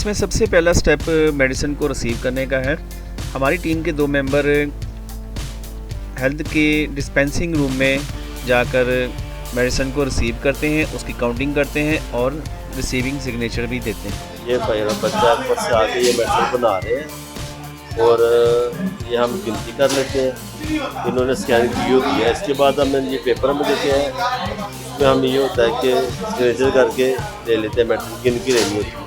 इसमें सबसे पहला स्टेप मेडिसिन को रिसीव करने का है। हमारी टीम के 2 मेंबर हेल्थ के डिस्पेंसिंग रूम में जाकर मेडिसिन को रिसीव करते हैं, उसकी काउंटिंग करते हैं और रिसीविंग सिग्नेचर भी देते हैं। ये बच्चा ऊपर से आके ये मेडिसिन बना रहे हैं और ये हम गिनती कर लेते हैं। इन्होंने स्कैन की होती है, इसके बाद हम ये पेपर में देते हैं। इसमें हम ये होता है कि सिग्नेचर करके ले लेते हैं, मेडिसिन गिन की लेनी होती है।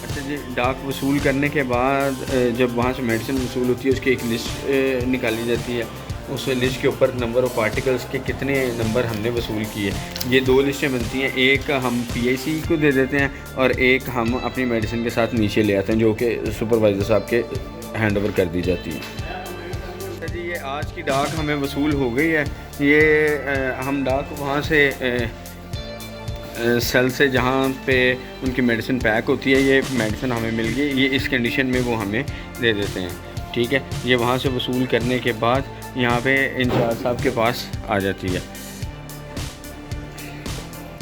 अच्छा जी, डाक वसूल करने के बाद जब वहाँ से मेडिसिन वसूल होती है उसकी एक लिस्ट निकाली जाती है। उस लिस्ट के ऊपर नंबर ऑफ़ आर्टिकल्स के कितने नंबर हमने वसूल किए, ये 2 लिस्टें बनती हैं। एक हम पीआईसी को दे देते हैं और एक हम अपनी मेडिसिन के साथ नीचे ले आते हैं, जो कि सुपरवाइज़र साहब के हैंड ओवर कर दी जाती है। अच्छा जी, ये आज की डाक हमें वसूल हो गई है। ये हम डाक वहाँ से सेल से जहाँ पे उनकी मेडिसिन पैक होती है, ये मेडिसिन हमें मिल गई, ये इस कंडीशन में वो हमें दे देते हैं। ठीक है, ये वहाँ से वसूल करने के बाद यहाँ पे इंचार्ज साहब के पास आ जाती है।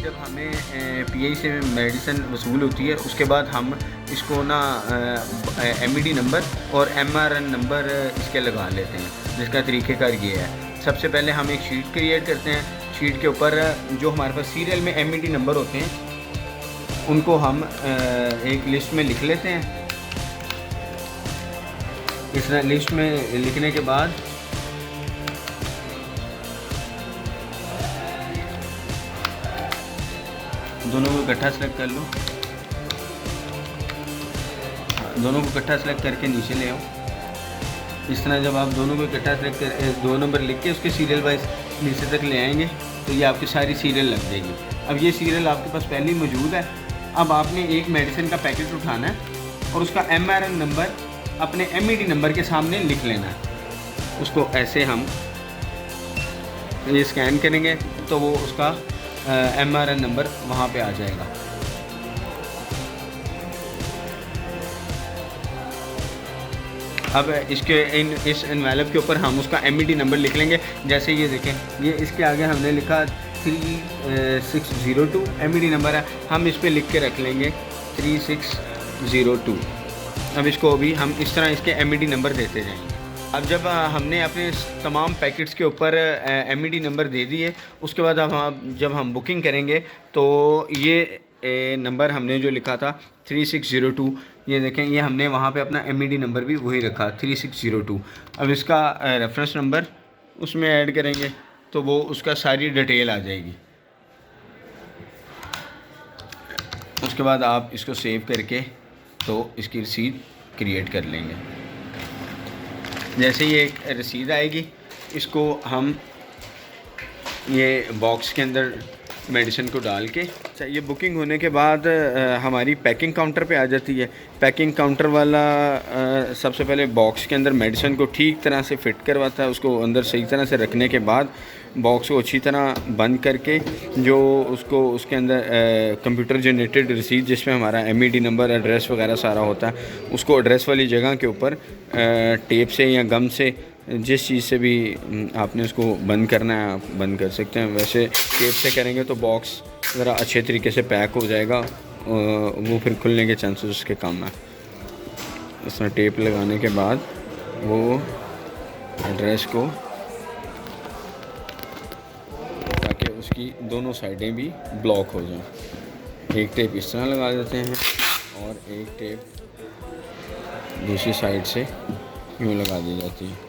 जब हमें पीआई से मेडिसिन वसूल होती है उसके बाद हम इसको ना एमईडी नंबर और एमआरएन नंबर इसके लगा लेते हैं, जिसका तरीक़ेकार ये है। सबसे पहले हम एक शीट क्रिएट करते हैं। शीट के ऊपर जो हमारे पास सीरियल में एमईडी नंबर होते हैं उनको हम एक लिस्ट में लिख लेते हैं। इस लिस्ट में लिखने के बाद दोनों को इकट्ठा सेलेक्ट कर लो, दोनों को इकट्ठा सेलेक्ट करके नीचे ले आओ। इस तरह जब आप दोनों को इकट्ठा सेलेक्ट कर 2 नंबर लिख के उसके सीरियल वाइज नीचे तक ले आएंगे तो ये आपकी सारी सीरियल लग जाएगी। अब ये सीरियल आपके पास पहले ही मौजूद है। अब आपने एक मेडिसिन का पैकेट उठाना है और उसका एमआरएन नंबर अपने एमईडी नंबर के सामने लिख लेना है। उसको ऐसे हम ये स्कैन करेंगे तो वो उसका एमआरएन नंबर वहाँ पे आ जाएगा। अब इस एनवेलप के ऊपर हम उसका एमईडी नंबर लिख लेंगे। जैसे ये देखें, ये इसके आगे हमने लिखा 3602 एमईडी नंबर है, हम इस पर लिख के रख लेंगे 3602। अब इसको अभी हम इस तरह इसके एमईडी नंबर देते जाएंगे। अब जब हमने अपने तमाम पैकेट्स के ऊपर एमईडी नंबर दे दिए, उसके बाद अब जब हम बुकिंग करेंगे तो ये नंबर हमने जो लिखा था 3602, ये देखें, ये हमने वहाँ पे अपना एमईडी नंबर भी वही रखा 3602। अब इसका रेफरेंस नंबर उसमें ऐड करेंगे तो वो उसका सारी डिटेल आ जाएगी। उसके बाद आप इसको सेव करके तो इसकी रसीद क्रिएट कर लेंगे। जैसे ये एक रसीद आएगी, इसको हम ये बॉक्स के अंदर मेडिसिन को डाल के, अच्छा, ये बुकिंग होने के बाद हमारी पैकिंग काउंटर पे आ जाती है। पैकिंग काउंटर वाला सबसे पहले बॉक्स के अंदर मेडिसिन को ठीक तरह से फिट करवाता है। उसको अंदर सही तरह से रखने के बाद बॉक्स को अच्छी तरह बंद करके जो उसको उसके अंदर कंप्यूटर जनरेटेड रसीद जिसमें हमारा एमईडी नंबर, एड्रेस वगैरह सारा होता है, उसको एड्रेस वाली जगह के ऊपर टेप से या गम से, जिस चीज़ से भी आपने उसको बंद करना है आप बंद कर सकते हैं। वैसे टेप से करेंगे तो बॉक्स ज़रा अच्छे तरीके से पैक हो जाएगा, वो फिर खुलने के चांसेस उसके कम है। इस तरह टेप लगाने के बाद वो एड्रेस को, ताकि उसकी दोनों साइडें भी ब्लॉक हो जाएं, एक टेप इस तरह लगा देते हैं और एक टेप दूसरी साइड से यूँ लगा दी जाती है।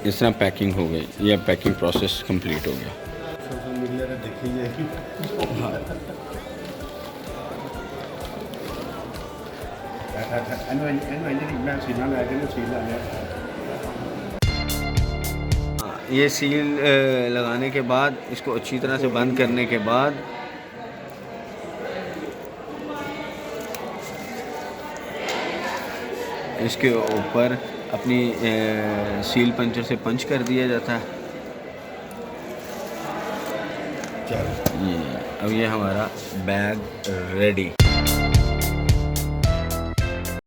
इस तरह पैकिंग हो गई। ये पैकिंग प्रोसेस कंप्लीट हो गया। सोशल मीडिया पे देखी जाएगी। ये सील लगाने के बाद इसको अच्छी तरह से बंद करने के बाद इसके ऊपर अपनी सील पंचर से पंच कर दिया जाता है। अब ये हमारा बैग रेडी।